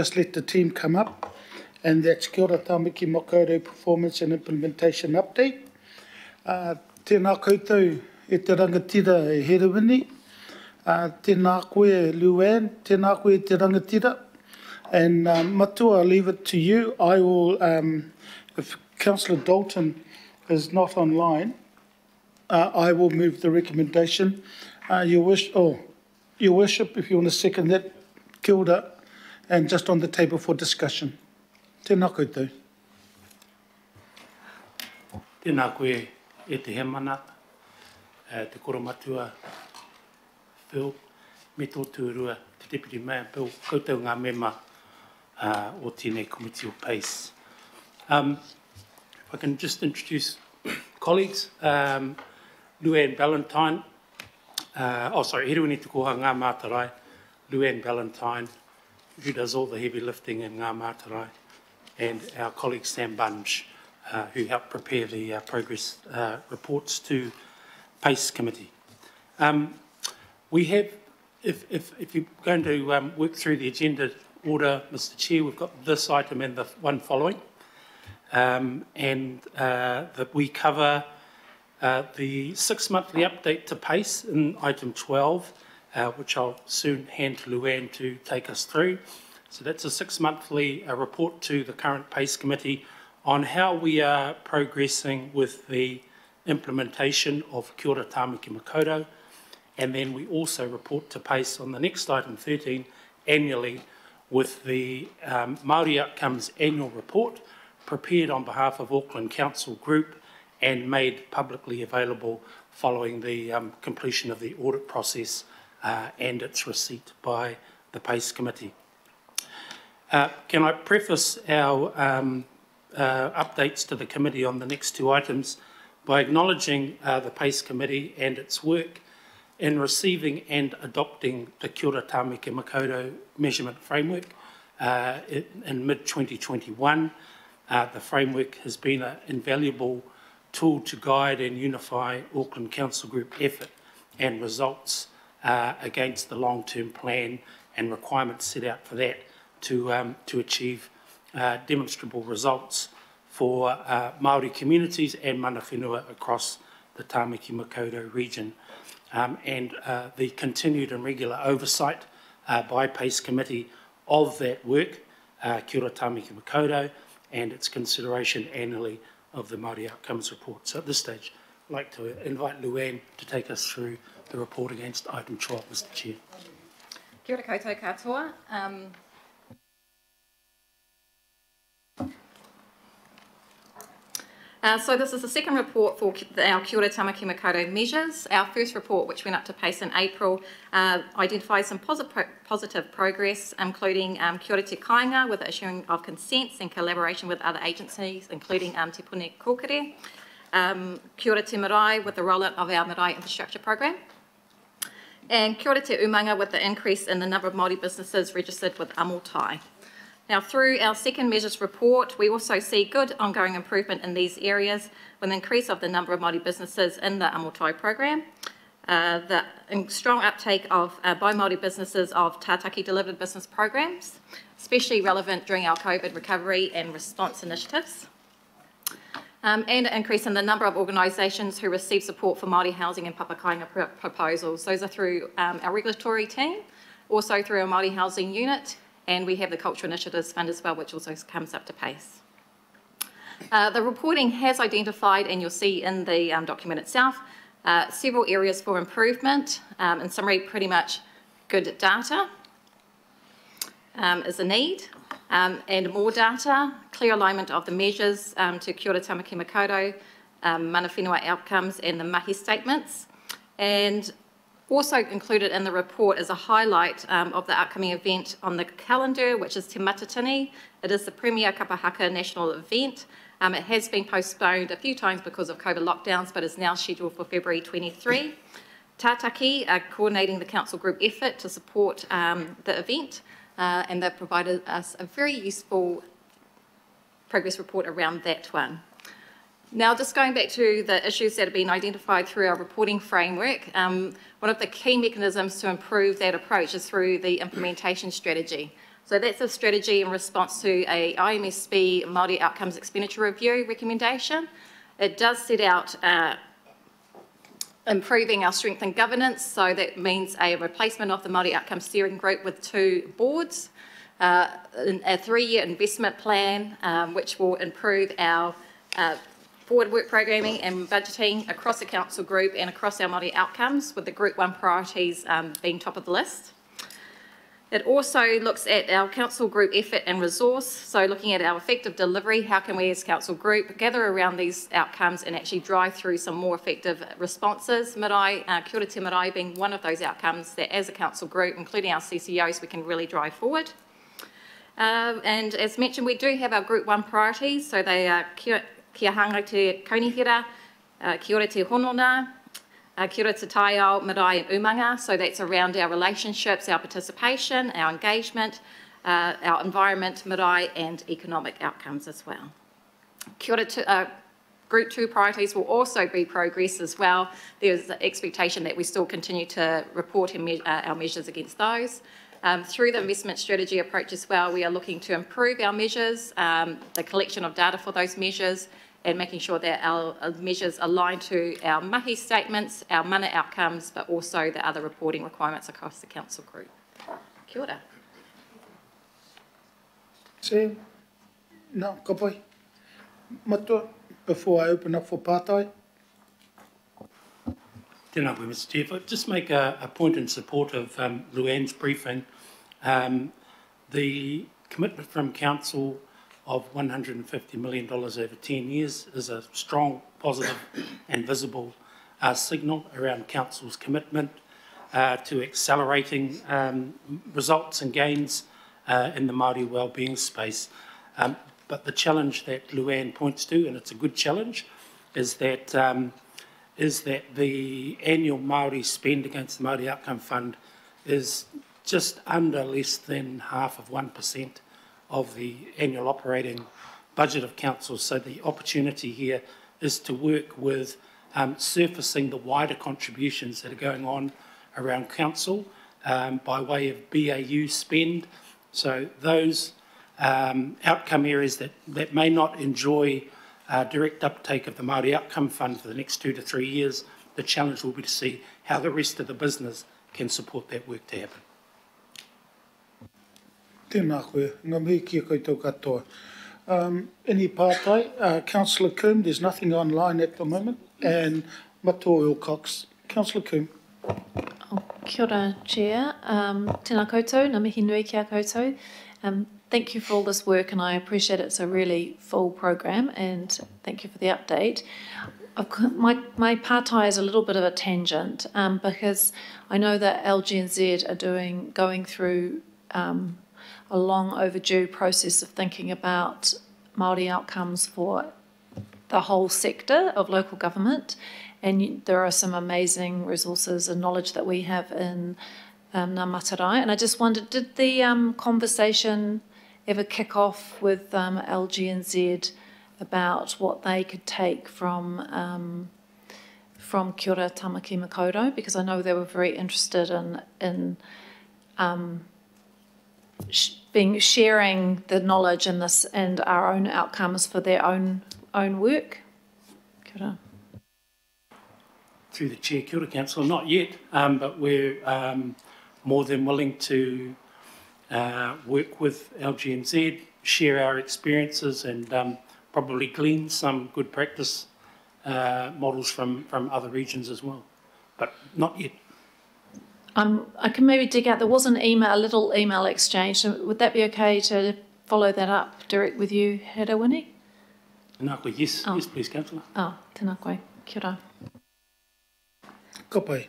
Just let the team come up, and that's Kia ora Tāmaki Makaurau Performance and Implementation Update. Tēnā koutou e te rangatira e Herewini. Tēnā koe Luanne, tēnā koe te rangatira. And Matua, I'll leave it to you. I will, if Councillor Dalton is not online, I will move the recommendation. Your Worship, if you want to second that, kia ora, and just on the table for discussion. Tēnā koutou. Tēnā koe e te hemana, te koromatua, Phil, me tō tūrua, te Deputy Mayor, Bill, koutou ngā mema o tēnei Committee o PACE. If I can just introduce colleagues, Luanne Ballantyne, Herewini te koha ngā mātarai, Luanne Ballantyne, who does all the heavy lifting in ngā mātarai, and our colleague Sam Bunge, who helped prepare the progress reports to PACE Committee. We have, if you're going to work through the agenda order, Mr Chair, we've got this item and the one following, and that we cover the 6-monthly update to PACE in item 12, which I'll soon hand to Luanne to take us through. So that's a 6-monthly report to the current PACE Committee on how we are progressing with the implementation of Kia ora Tāmaki Makaurau, and then we also report to PACE on the next item 13 annually with the Māori Outcomes Annual Report prepared on behalf of Auckland Council Group and made publicly available following the completion of the audit process and its receipt by the PACE Committee. Can I preface our updates to the committee on the next two items by acknowledging the PACE Committee and its work in receiving and adopting the Kia ora Tāmaki Makaurau measurement framework in mid-2021. The framework has been an invaluable tool to guide and unify Auckland Council Group effort and results against the long-term plan and requirements set out for that to achieve demonstrable results for Māori communities and mana whenua across the Tāmaki Makaurau region. And the continued and regular oversight by PACE Committee of that work, Kia ora Tāmaki Makaurau, and its consideration annually of the Māori Outcomes Report. So at this stage, I'd like to invite Luanne to take us through the report against item 12, Mr Chair. Kia ora koutou katoa. So this is the second report for our Kia ora Tāmaki Makaurau measures. Our first report, which went up to PACE in April, identified some positive progress, including Kia ora te kāinga with the issuing of consents and collaboration with other agencies, including Te Pune Kōkere, Kia ora te marae with the rollout of our marae infrastructure program, and Kia ora te umanga with the increase in the number of Māori businesses registered with Amotai. Now, through our second measures report, we also see good ongoing improvement in these areas with an increase of the number of Māori businesses in the Amotai program, the strong uptake of by Māori businesses of tātaki delivered business programs, especially relevant during our COVID recovery and response initiatives, and an increase in the number of organisations who receive support for Māori housing and papakainga proposals. Those are through our regulatory team, also through our Māori housing unit, and we have the Cultural Initiatives Fund as well, which also comes up to PACE. The reporting has identified, and you'll see in the document itself, several areas for improvement. In summary, pretty much good data is a need, and more data, clear alignment of the measures to Kia ora Tāmaki Makaurau, mana whenua outcomes and the mahi statements, and also included in the report is a highlight of the upcoming event on the calendar, which is Te Matatini. It is the premier kapahaka national event. It has been postponed a few times because of COVID lockdowns, but is now scheduled for February 23. Tātaki are coordinating the council group effort to support the event, and they've provided us a very useful progress report around that one. Now, just going back to the issues that have been identified through our reporting framework, one of the key mechanisms to improve that approach is through the implementation strategy. So that's a strategy in response to a IMSB Māori Outcomes Expenditure Review recommendation. It does set out improving our strength and governance, so that means a replacement of the Māori Outcomes Steering Group with 2 boards, a 3-year investment plan which will improve our forward work programming and budgeting across the council group and across our Māori outcomes, with the Group 1 priorities being top of the list. It also looks at our council group effort and resource, so looking at our effective delivery, how can we as council group gather around these outcomes and actually drive through some more effective responses. Marae, Kia ora te marae being one of those outcomes that as a council group, including our CCOs, we can really drive forward. And as mentioned, we do have our Group 1 priorities, so they are kia hanga te kaunihira, kia ora te honona, kia ora te taiao, marae and umanga, so that's around our relationships, our participation, our engagement, our environment, marae and economic outcomes as well. Kia ora Group 2 priorities will also be progress as well. There's the expectation that we still continue to report our measures against those. Through the investment strategy approach as well, we are looking to improve our measures, the collection of data for those measures, and making sure that our measures align to our mahi statements, our mana outcomes, but also the other reporting requirements across the council group. Kia ora. Sam, no, kapai. Matua, before I open up for pātai. Tēnā koe, Mr. Chair. If I just make a point in support of Luann's briefing, the commitment from Council of $150 million over 10 years is a strong, positive and visible signal around Council's commitment to accelerating results and gains in the Māori wellbeing space. But the challenge that Luann points to, and it's a good challenge, is that the annual Māori spend against the Māori Outcome Fund is just under less than half of 1% of the annual operating budget of council. So the opportunity here is to work with surfacing the wider contributions that are going on around council by way of BAU spend. So those outcome areas that may not enjoy direct uptake of the Māori Outcome Fund for the next 2 to 3 years, the challenge will be to see how the rest of the business can support that work to happen. Tēnā koe, ngā mihi kia koutou katoa. Any pātai, Councillor Coombe, there's nothing online at the moment, and Matua Wilcox. Councillor Coombe. Kia ora, Chair. Tēnā koutou, ngā mihi nui kia koutou. Thank you for all this work, and I appreciate it's a really full program, and thank you for the update. My pātai is a little bit of a tangent, because I know that LG&Z are going through a long overdue process of thinking about Māori outcomes for the whole sector of local government, and there are some amazing resources and knowledge that we have in Ngā Matarai. And I just wondered, did the conversation ever kick off with LG&Z about what they could take from Kia ora Tamaki Makaurau? Because I know they were very interested in sharing the knowledge in this and our own outcomes for their own work. Kia ora. Through the Chair, Kia ora Councillor, not yet, but we're more than willing to work with LG&Z, share our experiences and probably glean some good practice models from other regions as well, but not yet. I can maybe dig out, there was a little email exchange, so would that be okay to follow that up direct with you, Hera Winnie? Tēnā koe, yes, yes please, Councillor. Oh, tēnā koe, kia ora. Ka pai.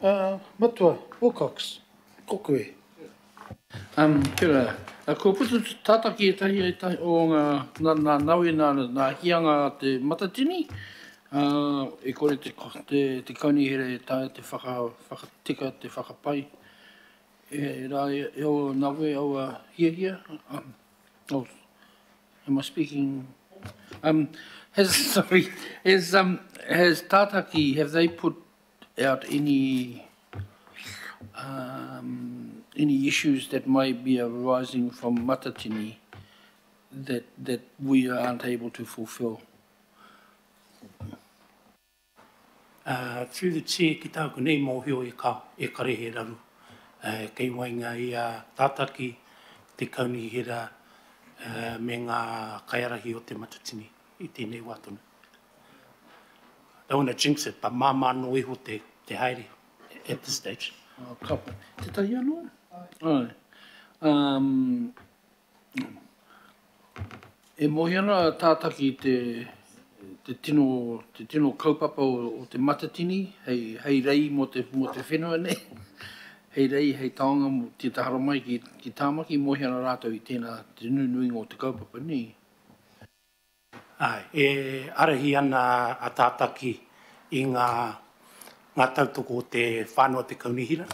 Matua Wilcox, ko koe. Kia ora. Ko putu tātaki e tahi o ngā naui nā hianga te matatini. E kore te kaunihere e tae te whakatika, te whakapai. E rā e o nawe au hia. Am I speaking? Has Tātaki, have they put out any any issues that might be arising from matatini that we aren't able to fulfill. Through the chair ki tāku nei mōhio e kare he raru. Kei wainga i tātaki te kauni hera me ngā kaiarahi o te matatini i tēnei wātona. Don't want to jinx it, but mama no iho te haere at this stage. Kapa. Te tahi anō? Ai. E mohi ana tātaki te tino kaupapa o te matatini, hei rei mo te whenua nei. Hei rei, hei taonga mo te tahara mai ki tāmaki, mohi ana rātou i tēnā te nuinga o te kaupapa ni. Ai, e arahi ana a tātaki i ngā tautoko o te whānua te kaunihira,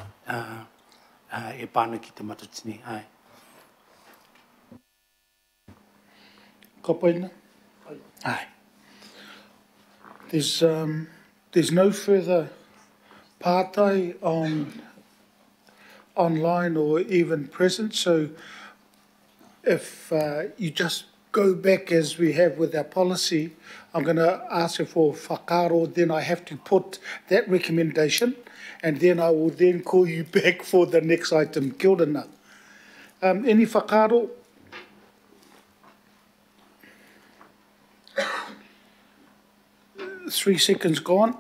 e pāna ki te matatini. Ai. Ka paina? Ai. There's no further pātai online or even present, so if you just go back as we have with our policy, I'm going to ask you for whakaro, then I have to put that recommendation, and then I will then call you back for the next item. Kia ora nā. Any whakaro? Three seconds gone.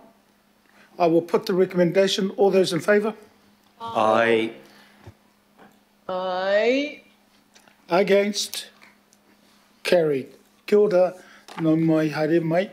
I will put the recommendation. All those in favour? Aye. Aye. Against? Carried. Kia ora, no mai haere mai.